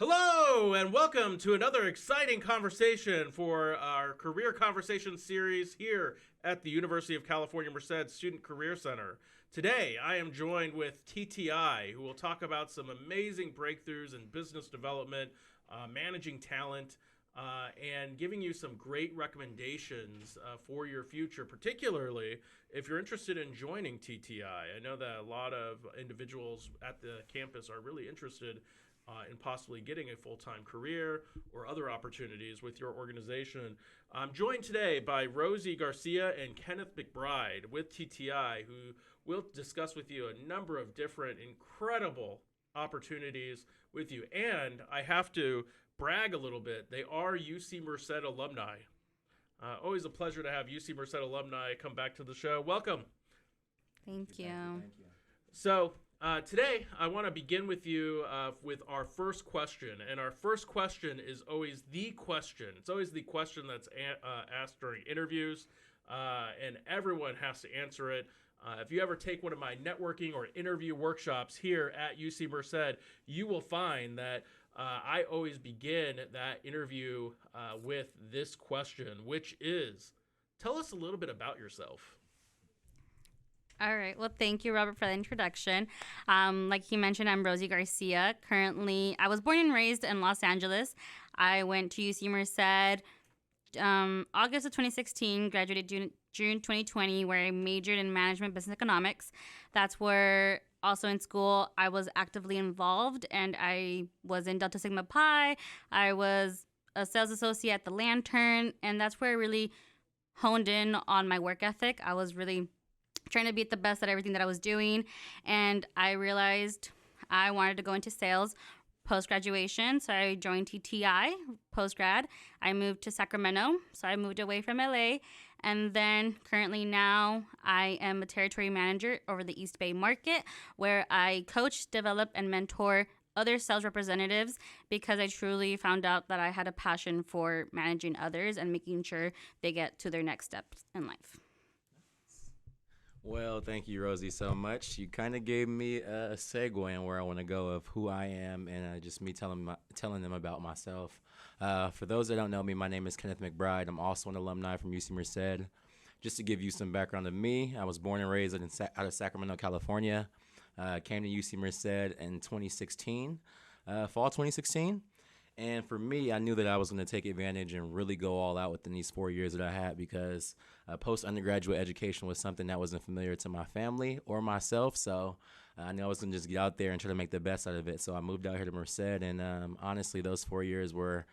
Hello, and welcome to another exciting conversation for our Career Conversation series here at the University of California Merced Student Career Center. Today, I am joined with TTI, who will talk about some amazing breakthroughs in business development, managing talent, and giving you some great recommendations for your future, particularly if you're interested in joining TTI. I know that a lot of individuals at the campus are really interested in possibly getting a full-time career or other opportunities with your organization. I'm joined today by Rosie Garcia and Kenneth McBride with TTI, who will discuss with you a number of different incredible opportunities with you. And I have to brag a little bit. They are UC Merced alumni. Always a pleasure to have UC Merced alumni come back to the show. Welcome. Thank you. Thank you. So, today, I want to begin with you with our first question. And our first question is always the question. It's always the question that's asked during interviews, and everyone has to answer it. If you ever take one of my networking or interview workshops here at UC Merced, you will find that I always begin that interview with this question, which is, tell us a little bit about yourself. All right. Well, thank you, Robert, for the introduction. Like he mentioned, I'm Rosie Garcia. Currently, I was born and raised in Los Angeles. I went to UC Merced August of 2016, graduated June 2020, where I majored in management business economics. That's where also in school I was actively involved, and I was in Delta Sigma Pi. I was a sales associate at the Lantern, and that's where I really honed in on my work ethic. I was really trying to be at the best at everything that I was doing. And I realized I wanted to go into sales post-graduation. So I joined TTI post-grad. I moved to Sacramento. So I moved away from LA. And then currently now I am a territory manager over the East Bay market, where I coach, develop, and mentor other sales representatives, because I truly found out that I had a passion for managing others and making sure they get to their next steps in life. Well, thank you, Rosie, so much. You kind of gave me a segue in where I want to go of who I am, and just me telling them about myself. For those that don't know me, my name is Kenneth McBride. I'm also an alumni from UC Merced. Just to give you some background of me, I was born and raised out of Sacramento, California. Came to UC Merced in 2016, fall 2016. And for me, I knew that I was going to take advantage and really go all out within these 4 years that I had, because post-undergraduate education was something that wasn't familiar to my family or myself. So I knew I was going to just get out there and try to make the best out of it. So I moved out here to Merced, and honestly, those 4 years were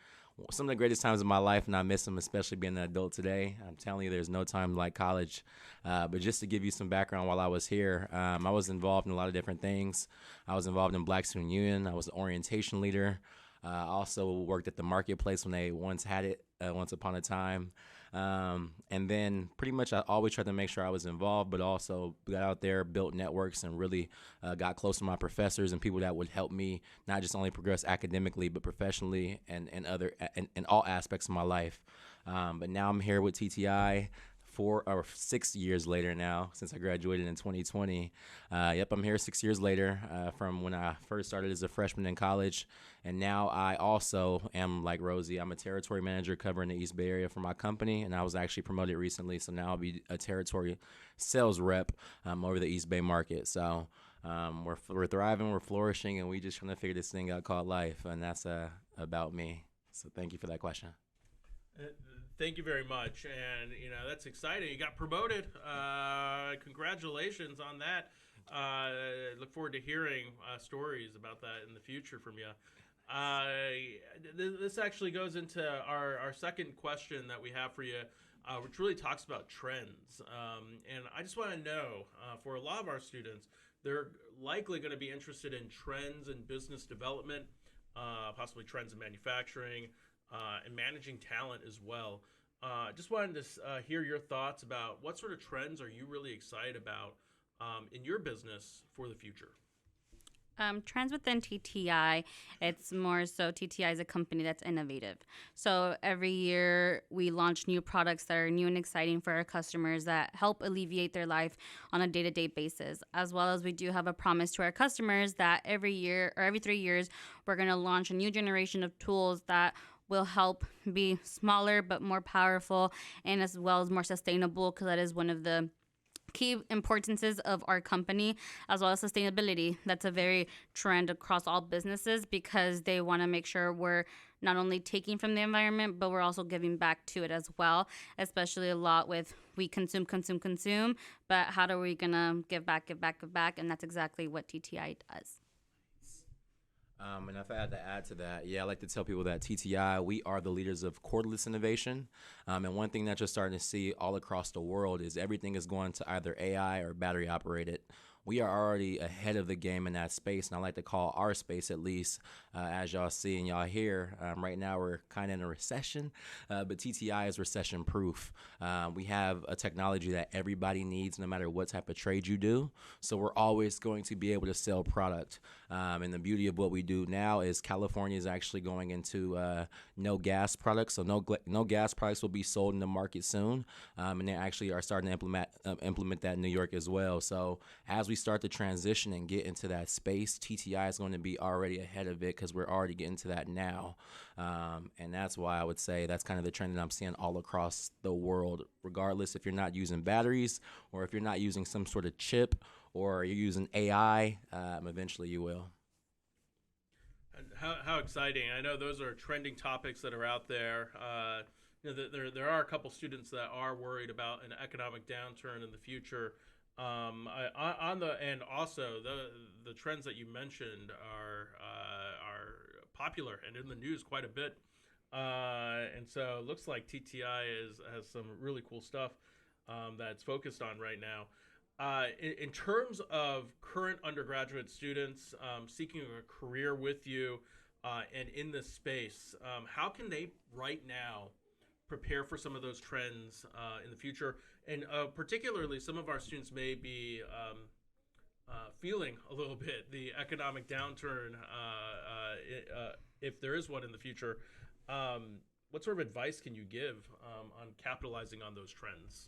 some of the greatest times of my life, and I miss them, especially being an adult today. I'm telling you, there's no time like college. But just to give you some background, while I was here, I was involved in a lot of different things. I was involved in Black Student Union. I was an orientation leader. I also worked at the marketplace when they once had it, once upon a time. And then pretty much I always tried to make sure I was involved, but also got out there, built networks, and really got close to my professors and people that would help me not just only progress academically, but professionally and in all aspects of my life. But now I'm here with TTI 4 or 6 years later now, since I graduated in 2020. I'm here 6 years later from when I first started as a freshman in college. And now I also am, like Rosie, I'm a territory manager covering the East Bay area for my company. And I was actually promoted recently. So now I'll be a territory sales rep over the East Bay market. So we're thriving, we're flourishing, and we just trying to figure this thing out called life. And that's about me. So thank you for that question. Thank you very much, and that's exciting. You got promoted. Congratulations on that. Look forward to hearing stories about that in the future from you. This actually goes into our second question that we have for you, which really talks about trends. And I just want to know, for a lot of our students, they're likely going to be interested in trends in business development, possibly trends in manufacturing, and managing talent as well. Just wanted to hear your thoughts about what sort of trends are you really excited about in your business for the future? Trends within TTI, it's more so TTI is a company that's innovative. So every year we launch new products that are new and exciting for our customers that help alleviate their life on a day-to-day basis. As well as we do have a promise to our customers that every year or every 3 years, we're going to launch a new generation of tools that will help be smaller but more powerful and as well as more sustainable, because that is one of the key importances of our company, as well as sustainability. That's a very trend across all businesses because they want to make sure we're not only taking from the environment, but we're also giving back to it as well, especially a lot with we consume, but how are we going to give back? And that's exactly what TTI does. And if I had to add to that, I like to tell people that TTI, we are the leaders of cordless innovation. And one thing that you're starting to see all across the world is everything is going to either AI or battery operated. We are already ahead of the game in that space, and I like to call our space, at least, as y'all see and y'all hear. Right now, we're kind of in a recession, but TTI is recession proof. We have a technology that everybody needs, no matter what type of trade you do. So we're always going to be able to sell product. And the beauty of what we do now is California is actually going into no gas products. So no gas products will be sold in the market soon. And they actually are starting to implement that in New York as well. So as we start to transition and get into that space, TTI is going to be already ahead of it because we're already getting to that now. And that's why I would say that's kind of the trend that I'm seeing all across the world, regardless if you're not using batteries or if you're not using some sort of chip or you're using AI, eventually you will. And how exciting. I know those are trending topics that are out there. There are a couple students that are worried about an economic downturn in the future. And also the trends that you mentioned are popular and in the news quite a bit. And so it looks like TTI has some really cool stuff that's focused on right now. In terms of current undergraduate students seeking a career with you and in this space, how can they right now prepare for some of those trends in the future? And particularly, some of our students may be feeling a little bit the economic downturn, if there is one in the future. What sort of advice can you give on capitalizing on those trends?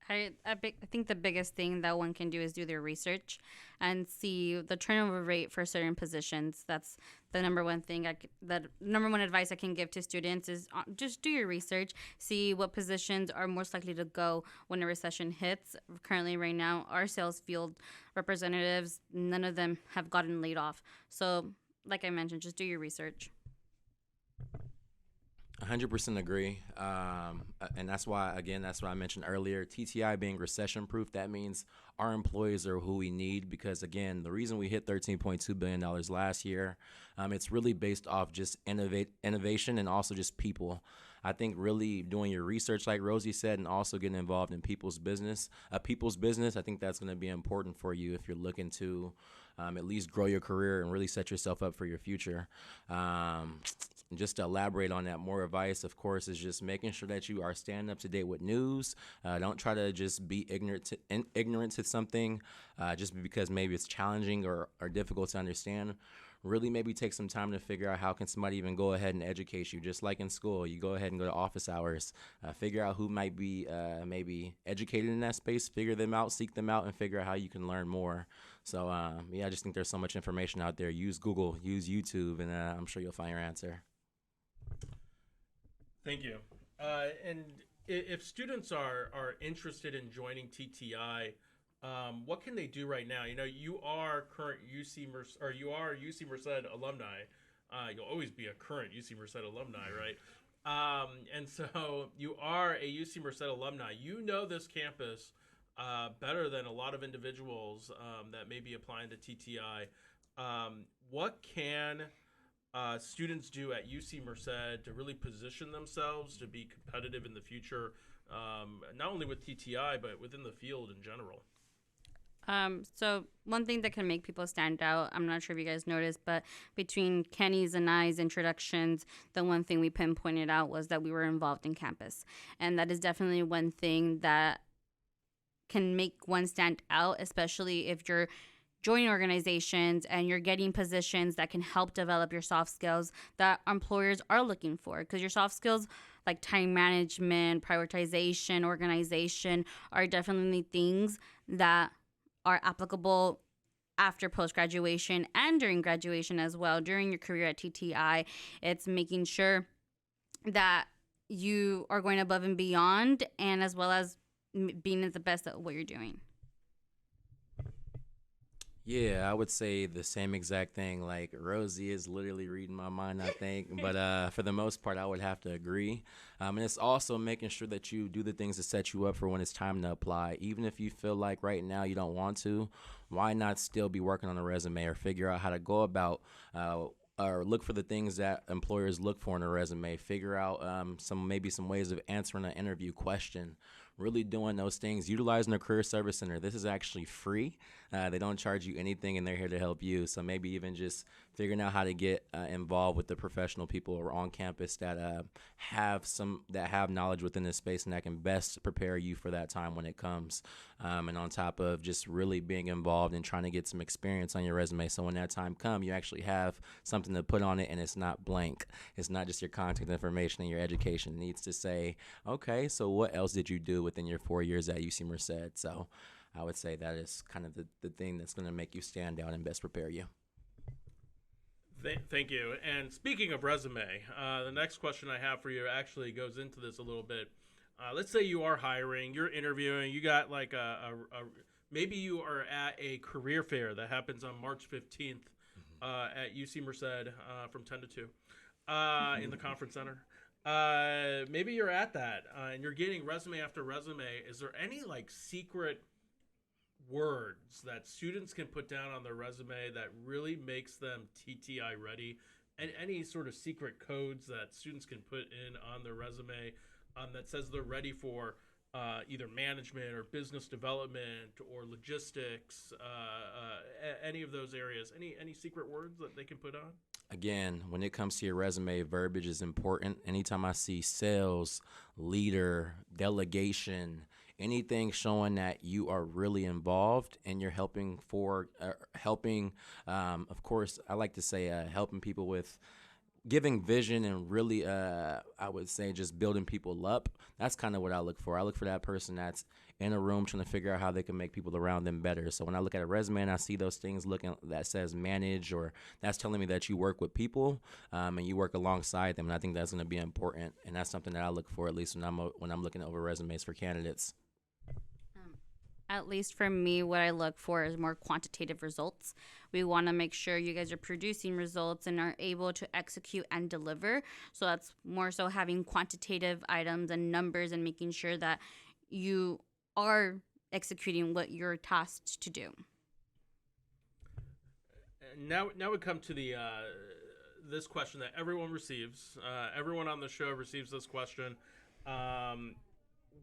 I think the biggest thing that one can do is do their research and see the turnover rate for certain positions. That's the number one thing. The number one advice I can give to students is just do your research. See what positions are most likely to go when a recession hits. Currently, right now, our sales field representatives, none of them have gotten laid off. So, like I mentioned, just do your research. 100% agree. And that's why I mentioned earlier, TTI being recession proof, that means our employees are who we need because, again, the reason we hit $13.2 billion last year, it's really based off just innovation and also just people. I think really doing your research, like Rosie said, and also getting involved in people's business. I think that's going to be important for you if you're looking to at least grow your career and really set yourself up for your future. Just to elaborate on that, more advice, of course, is just making sure that you are staying up to date with news. Don't try to just be ignorant to something just because maybe it's challenging or difficult to understand. Really maybe take some time to figure out how can somebody even go ahead and educate you. Just like in school, you go ahead and go to office hours, figure out who might be maybe educated in that space, figure them out, seek them out, and figure out how you can learn more. So, I just think there's so much information out there. Use Google, use YouTube, and I'm sure you'll find your answer. Thank you. And if students are interested in joining TTI, what can they do right now? You are current UC Merced, or you are UC Merced alumni. You'll always be a current UC Merced alumni, right? And so you are a UC Merced alumni. You know this campus better than a lot of individuals that may be applying to TTI. What can students do at UC Merced to really position themselves to be competitive in the future, not only with TTI, but within the field in general? So one thing that can make people stand out, I'm not sure if you guys noticed, but between Kenny's and I's introductions, the one thing we pinpointed out was that we were involved in campus. And that is definitely one thing that can make one stand out, especially if you're joining organizations and you're getting positions that can help develop your soft skills that employers are looking for. Because your soft skills like time management, prioritization, organization are definitely things that are applicable after post-graduation and during graduation as well. During your career at TTI, it's making sure that you are going above and beyond, and as well as being at the best at what you're doing. Yeah, I would say the same exact thing. Like Rosie is literally reading my mind, I think. But for the most part, I would have to agree. And it's also making sure that you do the things to set you up for when it's time to apply. Even if you feel like right now you don't want to, why not still be working on a resume or figure out how to go about or look for the things that employers look for in a resume. Figure out some ways of answering an interview question. Really doing those things, utilizing the Career Service Center. This is actually free. They don't charge you anything, and they're here to help you. So maybe even just figuring out how to get involved with the professional people who are on campus that have knowledge within this space and that can best prepare you for that time when it comes. And on top of just really being involved and trying to get some experience on your resume, so when that time comes, you actually have something to put on it, and it's not blank. It's not just your contact information and your education. It needs to say, okay, so what else did you do within your 4 years at UC Merced? So I would say that is kind of the thing that's going to make you stand out and best prepare you. Thank you. And speaking of resume, the next question I have for you actually goes into this a little bit. Let's say you are hiring, you're interviewing, you got like maybe you are at a career fair that happens on March 15th at UC Merced from 10 to 2 in the conference center. Maybe you're at that and you're getting resume after resume. Is there any like secret words that students can put down on their resume that really makes them TTI ready? And any sort of secret codes that students can put in on their resume that says they're ready for either management or business development or logistics, any of those areas? Any secret words that they can put on? Again, when it comes to your resume, verbiage is important. Anytime I see sales, leader, delegation, anything showing that you are really involved and you're helping, of course, I like to say helping people with giving vision and really, I would say just building people up. That's kind of what I look for. I look for that person that's in a room trying to figure out how they can make people around them better. So when I look at a resume and I see those things looking that says manage, or that's telling me that you work with people and you work alongside them, and I think that's going to be important. And that's something that I look for, at least when I'm looking over resumes for candidates. At least for me, what I look for is more quantitative results. We want to make sure you guys are producing results and are able to execute and deliver. So that's more so having quantitative items and numbers and making sure that you are executing what you're tasked to do. Now we come to the this question that everyone receives. Everyone on the show receives this question.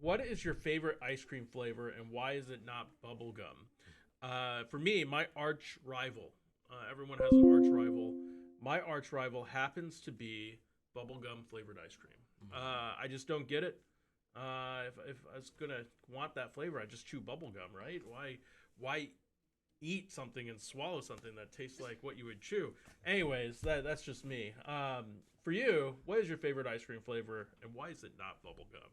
What is your favorite ice cream flavor, and why is it not bubblegum? For me, my arch rival. Everyone has an arch rival. My arch rival happens to be bubblegum flavored ice cream. I just don't get it. If I was gonna want that flavor, I just chew bubblegum, right? Why eat something and swallow something that tastes like what you would chew? Anyways, that's just me. For you, what is your favorite ice cream flavor, and why is it not bubblegum?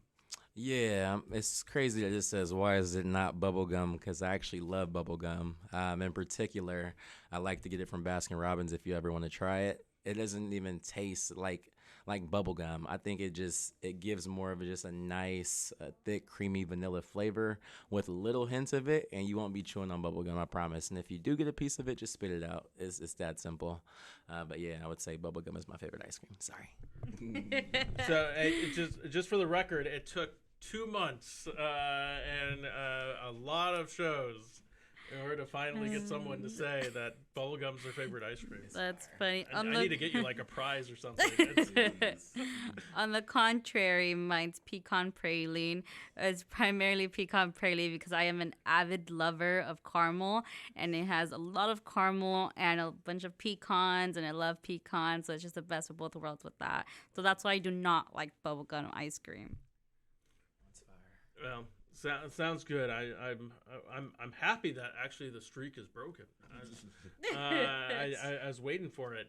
Yeah, it's crazy that it says, why is it not bubblegum? Because I actually love bubblegum. In particular, I like to get it from Baskin Robbins if you ever want to try it. It doesn't even taste like bubblegum. I think it gives more of just a nice, thick, creamy vanilla flavor with little hints of it, and you won't be chewing on bubblegum, I promise. And if you do get a piece of it, just spit it out. It's that simple. But yeah, I would say bubblegum is my favorite ice cream. Sorry. So just for the record, it took 2 months and a lot of shows in order to finally get someone to say that bubblegum's their favorite ice cream. That's funny. I need to get you like a prize or something. On the contrary, mine's pecan praline. It's primarily pecan praline because I am an avid lover of caramel, and it has a lot of caramel and a bunch of pecans, and I love pecans, so it's just the best of both worlds with that. So that's why I do not like bubblegum ice cream. Well, Sounds good. I'm happy that actually the streak is broken. I was waiting for it.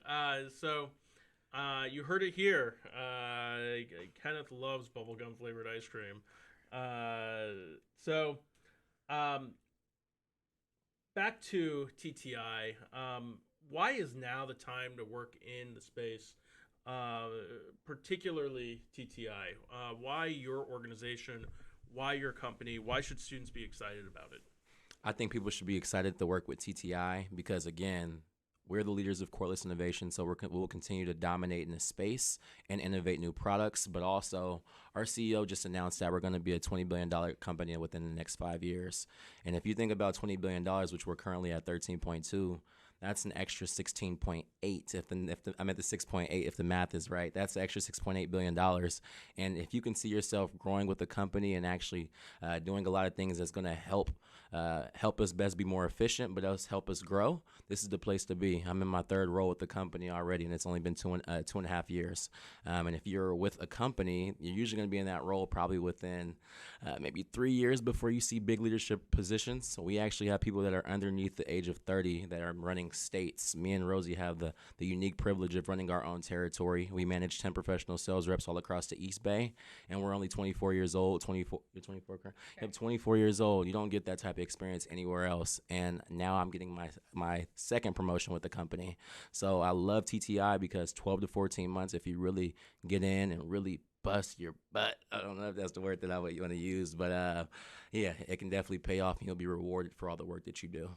You heard it here. Kenneth loves bubblegum flavored ice cream. So, back to TTI. Why is now the time to work in the space, particularly TTI? Why your organization? Why your company? Why should students be excited about it? I think people should be excited to work with TTI because, again, we're the leaders of cordless innovation, so we'll continue to dominate in this space and innovate new products. But also, our CEO just announced that we're going to be a $20 billion company within the next 5 years. And if you think about $20 billion, which we're currently at 13.2, that's an extra 16.8. I'm at the 6.8 if the math is right. That's an extra $6.8 billion. And if you can see yourself growing with the company and actually doing a lot of things that's going to help us best be more efficient, but also help us grow, this is the place to be. I'm in my third role with the company already, and it's only been two and a half years. And if you're with a company, you're usually going to be in that role probably within maybe 3 years before you see big leadership positions. So we actually have people that are underneath the age of 30 that are running states. Me and Rosie have the unique privilege of running our own territory. We manage 10 professional sales reps all across the East Bay, and we're only 24 years old. 24, you're 24, correct? Okay. I'm 24 years old. You don't get that type of experience anywhere else. And now I'm getting my second promotion with the company. So I love TTI because 12 to 14 months, if you really get in and really bust your butt. I don't know if that's the word that I would want to use, but yeah, it can definitely pay off and you'll be rewarded for all the work that you do.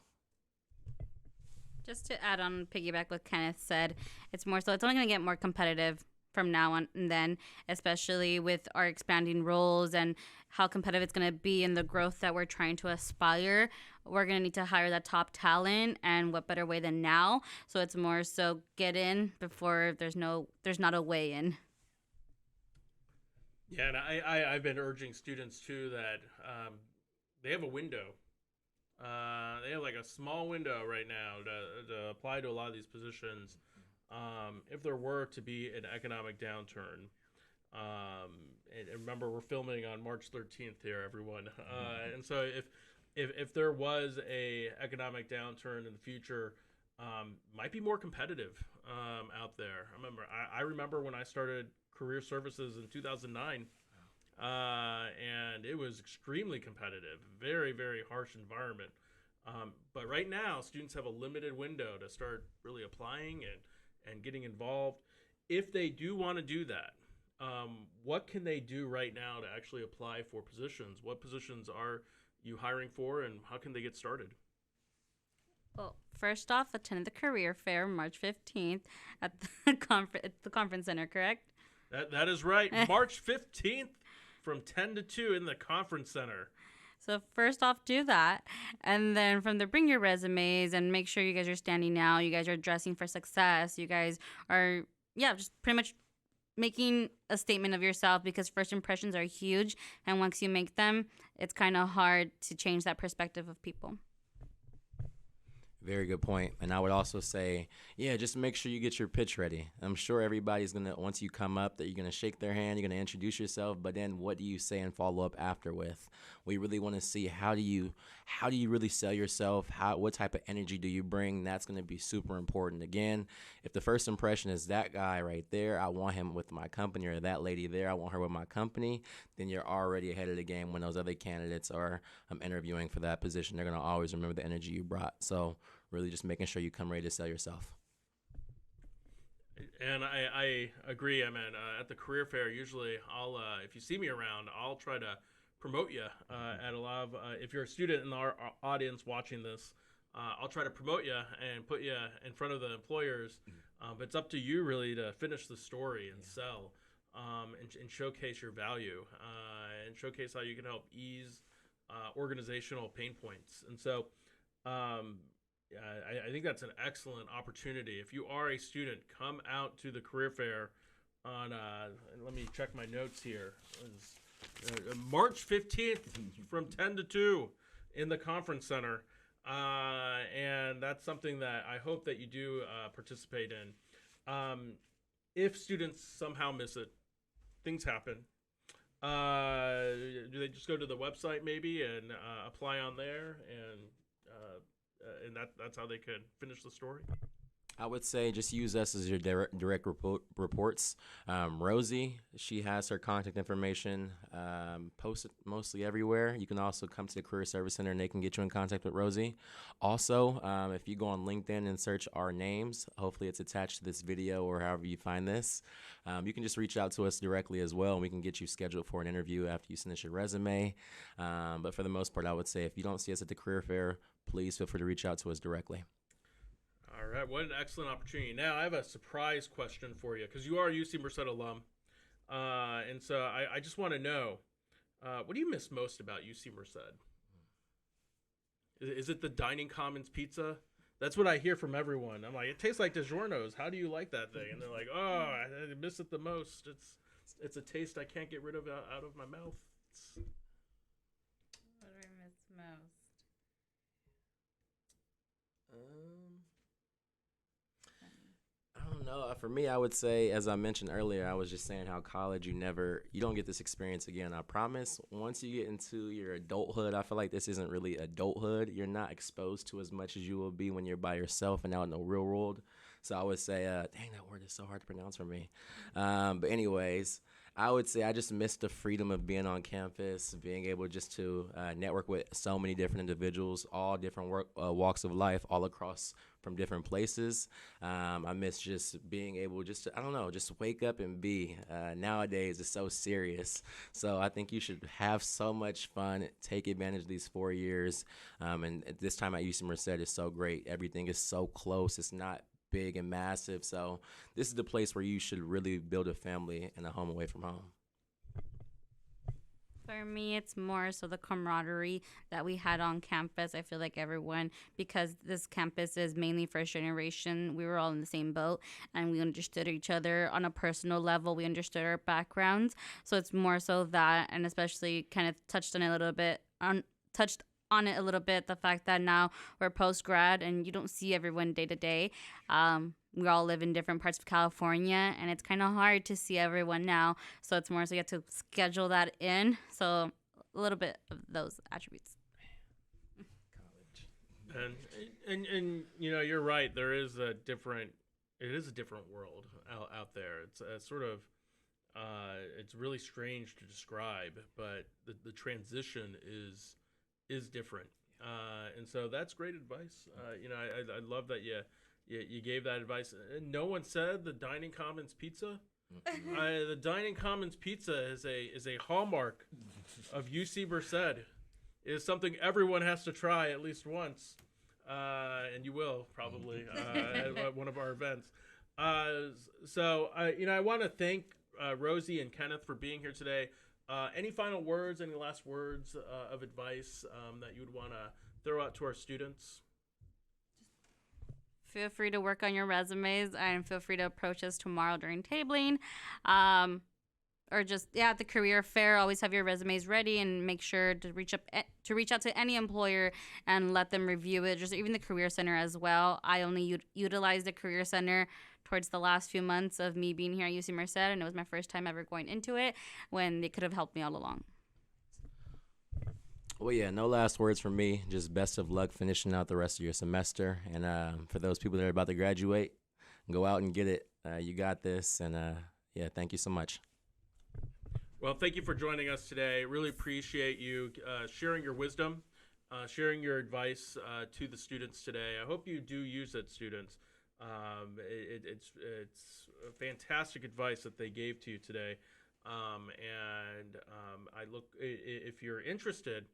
Just to add on, piggyback what Kenneth said, it's only going to get more competitive from now on and then, especially with our expanding roles and how competitive it's going to be and the growth that we're trying to aspire. We're going to need to hire that top talent, and what better way than now? So it's more so get in before there's not a way in. Yeah, and I've been urging students too that they have a window. They have like a small window right now to apply to a lot of these positions. If there were to be an economic downturn, and remember we're filming on March 13th here, everyone. And so if there was a economic downturn in the future, might be more competitive out there. I remember when I started career services in 2009. And it was extremely competitive, very, very harsh environment. But right now, students have a limited window to start really applying and getting involved. If they do want to do that, what can they do right now to actually apply for positions? What positions are you hiring for, and how can they get started? Well, first off, attend the career fair March 15th at the conference center, correct? That is right. March 15th. From 10 to 2 in the conference center. So first off, do that. And then from there, bring your resumes and make sure you guys are standing out. You guys are dressing for success. You guys are, just pretty much making a statement of yourself, because first impressions are huge. And once you make them, it's kind of hard to change that perspective of people. Very good point. And I would also say, just make sure you get your pitch ready. I'm sure everybody's going to, once you come up, that you're going to shake their hand, you're going to introduce yourself, but then what do you say and follow up after with? We really want to see how do you really sell yourself? What type of energy do you bring? That's going to be super important. Again, if the first impression is that guy right there, I want him with my company, or that lady there, I want her with my company, then you're already ahead of the game when those other candidates are interviewing for that position. They're going to always remember the energy you brought. So really just making sure you come ready to sell yourself. And I agree. I mean, at the career fair, usually I'll, if you see me around, I'll try to promote you at a lot of, if you're a student in our audience watching this, I'll try to promote you and put you in front of the employers. But it's up to you really to finish the story and sell and showcase your value and showcase how you can help ease organizational pain points. And so, I think that's an excellent opportunity. If you are a student, come out to the career fair on, let me check my notes here, March 15th from 10 to 2 in the conference center. And that's something that I hope that you do participate in. If students somehow miss it, things happen. Do they just go to the website maybe and apply on there, and that's how they could finish the story? I would say just use us as your direct reports. Rosie, she has her contact information posted mostly everywhere. You can also come to the Career Service Center and they can get you in contact with Rosie. Also, if you go on LinkedIn and search our names, hopefully it's attached to this video or however you find this, you can just reach out to us directly as well, and we can get you scheduled for an interview after you send us your resume. But for the most part, I would say if you don't see us at the career fair, please feel free to reach out to us directly. All right, what an excellent opportunity. Now, I have a surprise question for you because you are a UC Merced alum. And so I just want to know, what do you miss most about UC Merced? Is it the Dining Commons pizza? That's what I hear from everyone. I'm like, it tastes like DiGiorno's. How do you like that thing? And they're like, oh, I miss it the most. It's a taste I can't get rid of out of my mouth. What do I miss most? I don't know. For me, I would say, as I mentioned earlier, I was just saying how college, you don't get this experience again. I promise. Once you get into your adulthood, I feel like this isn't really adulthood. You're not exposed to as much as you will be when you're by yourself and out in the real world. So I would say, dang, that word is so hard to pronounce for me. But anyways, I would say I just miss the freedom of being on campus, being able just to network with so many different individuals, all different walks of life, all across from different places. I miss just being able just to, I don't know, just wake up and be. Nowadays, it's so serious. So I think you should have so much fun, take advantage of these 4 years. And this time at UC Merced is so great. Everything is so close. It's not big and massive. So this is the place where you should really build a family and a home away from home. For me, it's more so the camaraderie that we had on campus. I feel like everyone, because this campus is mainly first generation, we were all in the same boat and we understood each other on a personal level. We understood our backgrounds. So it's more so that, and especially kind of touched on it a little bit, the fact that now we're post-grad and you don't see everyone day to day. We all live in different parts of California, and it's kind of hard to see everyone now. So it's more so you have to schedule that in. So a little bit of those attributes. And you know, you're right. It is a different world out there. It's sort of it's really strange to describe, but the transition is different. And so that's great advice. You know, I love that you gave that advice. And no one said the Dining Commons pizza. The Dining Commons pizza is a hallmark of UC Merced. It is something everyone has to try at least once, and you will probably at one of our events. So you know, I want to thank Rosie and Kenneth for being here today. Any final words, any last words of advice that you would want to throw out to our students? Feel free to work on your resumes and feel free to approach us tomorrow during tabling. Or just at the career fair, always have your resumes ready and make sure to reach out to any employer and let them review it. Just even the career center as well. I only utilize the career center towards the last few months of me being here at UC Merced, and it was my first time ever going into it when they could have helped me all along. Well, yeah, no last words from me. Just best of luck finishing out the rest of your semester. And for those people that are about to graduate, go out and get it. You got this. And yeah, thank you so much. Well, thank you for joining us today. Really appreciate you sharing your wisdom, sharing your advice to the students today. I hope you do use it, students. It's fantastic advice that they gave to you today. If you're interested,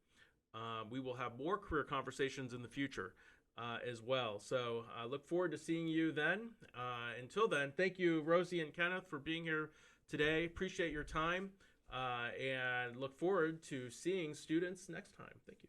we will have more career conversations in the future as well. So I look forward to seeing you then. Until then, thank you, Rosie and Kenneth, for being here today. Appreciate your time and look forward to seeing students next time. Thank you.